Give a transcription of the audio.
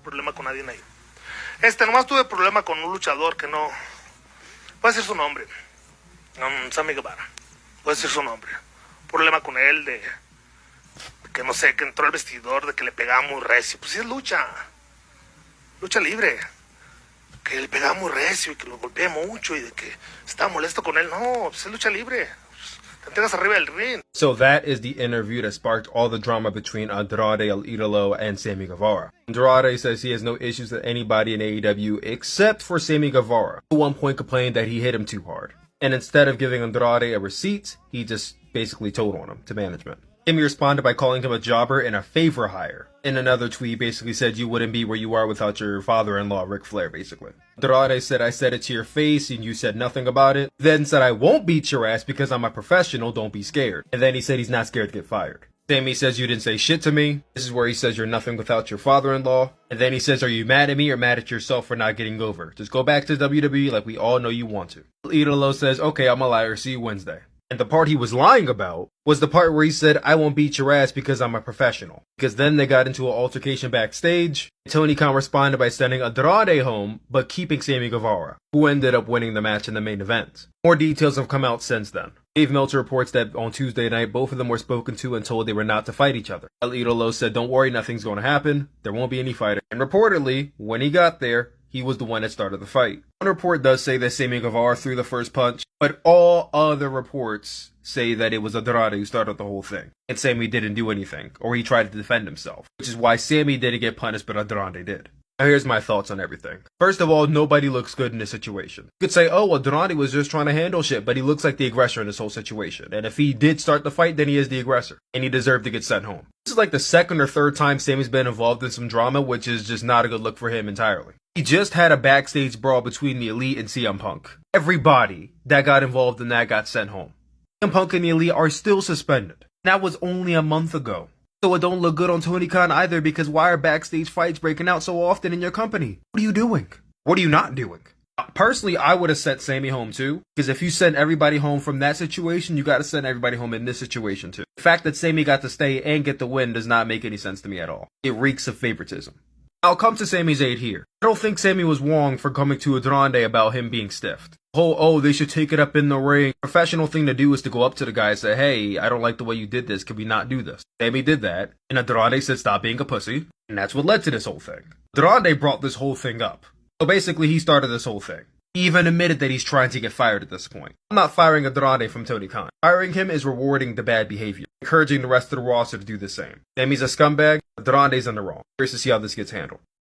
problema con nadie ahí. Nomás tuve problema con un luchador que no... Voy a decir su nombre. Sammy Guevara. Voy a decir su nombre. Problema con él de que no sé, que entró al vestidor, de que le pegaba muy recio. Pues sí es lucha. Lucha libre. Que le pegaba muy recio y que lo golpeé mucho y de que estaba molesto con él. No, pues es lucha libre. Te entregas arriba del ring. So that is the interview that sparked all the drama between Andrade El Idolo and Sammy Guevara. Andrade says he has no issues with anybody in AEW except for Sammy Guevara, who at one point complained that he hit him too hard. And instead of giving Andrade a receipt, he just basically told on him to management. Sammy responded by calling him a jobber and a favor hire. In another tweet, basically said you wouldn't be where you are without your father-in-law, Ric Flair, basically. Andrade said, I said it to your face and you said nothing about it. Then said, I won't beat your ass because I'm a professional, don't be scared. And then he said he's not scared to get fired. Sammy says you didn't say shit to me. This is where he says you're nothing without your father-in-law. And then he says, are you mad at me or mad at yourself for not getting over? Just go back to WWE like we all know you want to. Idolo says, okay, I'm a liar, see you Wednesday. And the part he was lying about was the part where he said, I won't beat your ass because I'm a professional. Because then they got into an altercation backstage. Tony Khan responded by sending Andrade home, but keeping Sammy Guevara, who ended up winning the match in the main event. More details have come out since then. Dave Meltzer reports that on Tuesday night, both of them were spoken to and told they were not to fight each other. El Idolo said, don't worry, nothing's going to happen. There won't be any fighting. And reportedly, when he got there, he was the one that started the fight. One report does say that Sammy Guevara threw the first punch, but all other reports say that it was Andrade who started the whole thing. And Sammy didn't do anything, or he tried to defend himself, which is why Sammy didn't get punished, but Andrade did. Now here's my thoughts on everything. First of all, nobody looks good in this situation. You could say, oh, Andrade was just trying to handle shit, but he looks like the aggressor in this whole situation. And if he did start the fight, then he is the aggressor. And he deserved to get sent home. This is like the second or third time Sammy's been involved in some drama, which is just not a good look for him entirely. He just had a backstage brawl between the Elite and CM Punk. Everybody that got involved in that got sent home. CM Punk and the Elite are still suspended. That was only a month ago. So it don't look good on Tony Khan either, because why are backstage fights breaking out so often in your company? What are you doing? What are you not doing? Personally, I would have sent Sammy home too, because if you send everybody home from that situation, you got to send everybody home in this situation too. The fact that Sammy got to stay and get the win does not make any sense to me at all. It reeks of favoritism. I'll come to Sammy's aid here. I don't think Sammy was wrong for coming to Andrade about him being stiffed. Oh, they should take it up in the ring. Professional thing to do is to go up to the guy and say, hey, I don't like the way you did this. Can we not do this? Sammy did that, and Andrade said stop being a pussy, and that's what led to this whole thing. Andrade brought this whole thing up. So basically, he started this whole thing. He even admitted that he's trying to get fired at this point. I'm not firing Andrade from Tony Khan. Firing him is rewarding the bad behavior, encouraging the rest of the roster to do the same. Sammy's a scumbag, Andrade's in the wrong. Curious to see how this gets handled.